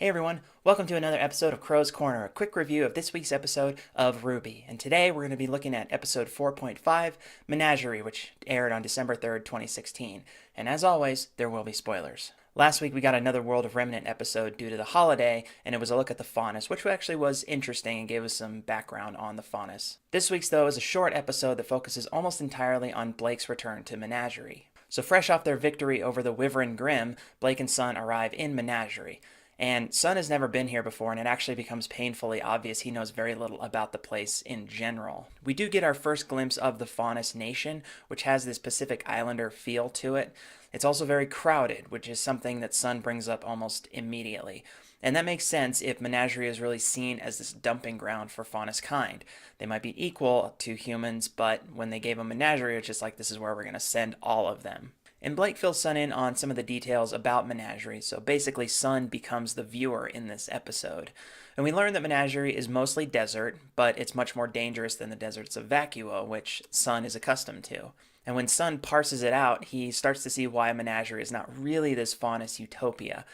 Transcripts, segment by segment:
Hey everyone, welcome to another episode of Qrow's Corner, a quick review of this week's episode of RWBY. And today we're going to be looking at episode 4.5, Menagerie, which aired on December 3rd, 2016. And as always, there will be spoilers. Last week we got another World of Remnant episode due to the holiday, and it was a look at the Faunus, which actually was interesting and gave us some background on the Faunus. This week's, though, is a short episode that focuses almost entirely on Blake's return to Menagerie. So fresh off their victory over the Wyvern Grimm, Blake and Sun arrive in Menagerie. And Sun has never been here before, and it actually becomes painfully obvious he knows very little about the place in general. We do get our first glimpse of the Faunus Nation, which has this Pacific Islander feel to it. It's also very crowded, which is something that Sun brings up almost immediately. And that makes sense if Menagerie is really seen as this dumping ground for Faunus kind. They might be equal to humans, but when they gave them Menagerie, it's just like, this is where we're going to send all of them. And Blake fills Sun in on some of the details about Menagerie, so basically Sun becomes the viewer in this episode. And we learn that Menagerie is mostly desert, but it's much more dangerous than the deserts of Vacuo, which Sun is accustomed to. And when Sun parses it out, he starts to see why Menagerie is not really this Faunus utopia.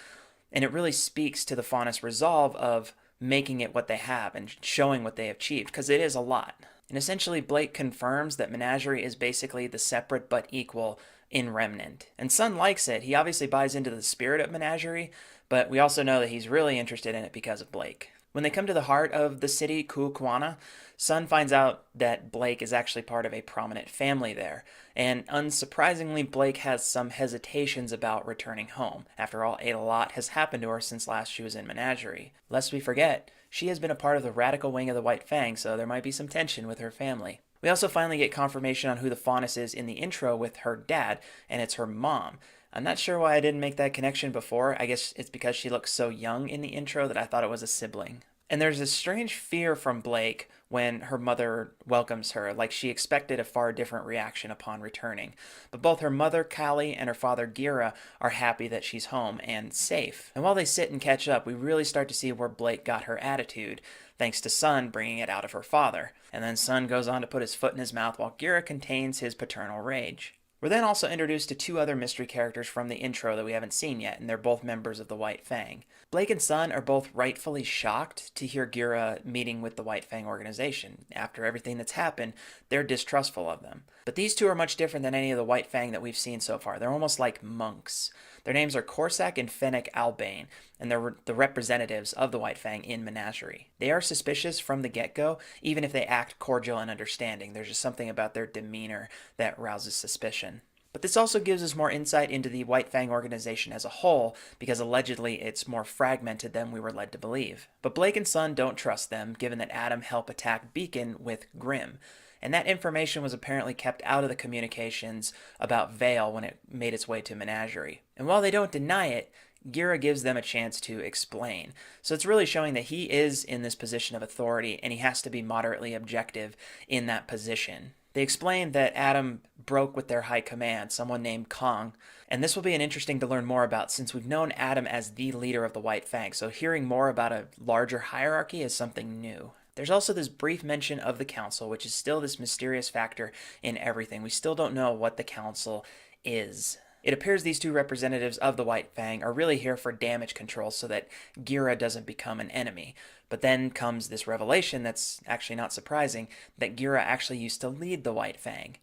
And it really speaks to the Faunus resolve of making it what they have and showing what they have achieved, because it is a lot. And essentially Blake confirms that Menagerie is basically the separate but equal in Remnant. And Sun likes it. He obviously buys into the spirit of Menagerie, but we also know that he's really interested in it because of Blake. When they come to the heart of the city, Qrow, Sun finds out that Blake is actually part of a prominent family there. And unsurprisingly, Blake has some hesitations about returning home. After all, a lot has happened to her since last she was in Menagerie. Lest we forget, she has been a part of the radical wing of the White Fang, so there might be some tension with her family. We also finally get confirmation on who the Faunus is in the intro with her dad, and it's her mom. I'm not sure why I didn't make that connection before. I guess it's because she looks so young in the intro that I thought it was a sibling. And there's this strange fear from Blake when her mother welcomes her, like she expected a far different reaction upon returning. But both her mother, Callie, and her father, Gira, are happy that she's home and safe. And while they sit and catch up, we really start to see where Blake got her attitude, thanks to Sun bringing it out of her father. And then Sun goes on to put his foot in his mouth while Gira contains his paternal rage. We're then also introduced to two other mystery characters from the intro that we haven't seen yet, and they're both members of the White Fang. Blake and Sun are both rightfully shocked to hear Gira meeting with the White Fang organization. After everything that's happened, they're distrustful of them. But these two are much different than any of the White Fang that we've seen so far. They're almost like monks. Their names are Corsac and Fennec Albane, and they're the representatives of the White Fang in Menagerie. They are suspicious from the get-go, even if they act cordial and understanding. There's just something about their demeanor that rouses suspicion. But this also gives us more insight into the White Fang organization as a whole, because allegedly it's more fragmented than we were led to believe. But Blake and Sun don't trust them, given that Adam helped attack Beacon with Grimm. And that information was apparently kept out of the communications about Vale when it made its way to Menagerie. And while they don't deny it, Gira gives them a chance to explain. So it's really showing that he is in this position of authority, and he has to be moderately objective in that position. They explained that Adam broke with their high command, someone named Kong, and this will be an interesting to learn more about since we've known Adam as the leader of the White Fang, so hearing more about a larger hierarchy is something new. There's also this brief mention of the Council, which is still this mysterious factor in everything. We still don't know what the Council is. It appears these two representatives of the White Fang are really here for damage control so that Gira doesn't become an enemy. But then comes this revelation that's actually not surprising, that Gira actually used to lead the White Fang.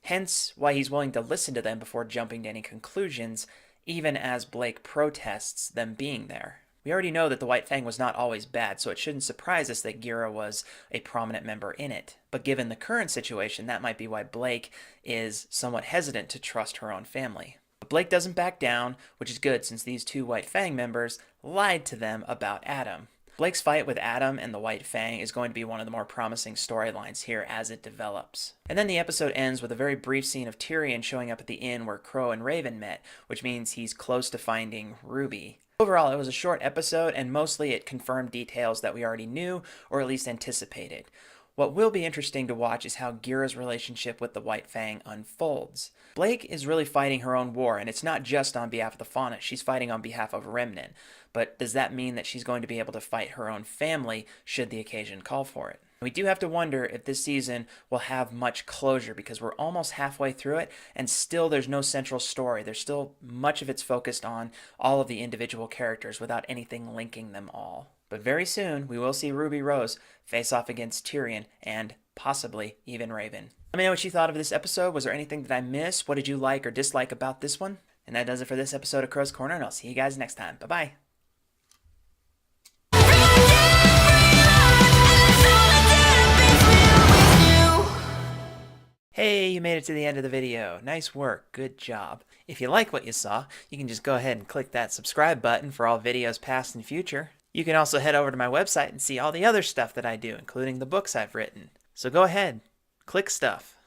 Hence why he's willing to listen to them before jumping to any conclusions, even as Blake protests them being there. We already know that the White Fang was not always bad, so it shouldn't surprise us that Gira was a prominent member in it. But given the current situation, that might be why Blake is somewhat hesitant to trust her own family. But Blake doesn't back down, which is good since these two White Fang members lied to them about Adam. Blake's fight with Adam and the White Fang is going to be one of the more promising storylines here as it develops. And then the episode ends with a very brief scene of Tyrion showing up at the inn where Qrow and Raven met, which means he's close to finding RWBY. Overall, it was a short episode, and mostly it confirmed details that we already knew, or at least anticipated. What will be interesting to watch is how Gira's relationship with the White Fang unfolds. Blake is really fighting her own war, and it's not just on behalf of the Faunus, she's fighting on behalf of Remnant. But does that mean that she's going to be able to fight her own family should the occasion call for it? We do have to wonder if this season will have much closure because we're almost halfway through it and still there's no central story. There's still much of it's focused on all of the individual characters without anything linking them all. But very soon we will see Ruby Rose face off against Tyrion and possibly even Raven. Let me know what you thought of this episode. Was there anything that I missed? What did you like or dislike about this one? And that does it for this episode of Qrow's Corner, and I'll see you guys next time. Bye-bye. Hey, you made it to the end of the video. Nice work. Good job. If you like what you saw, you can just go ahead and click that subscribe button for all videos past and future. You can also head over to my website and see all the other stuff that I do, including the books I've written. So go ahead, click stuff.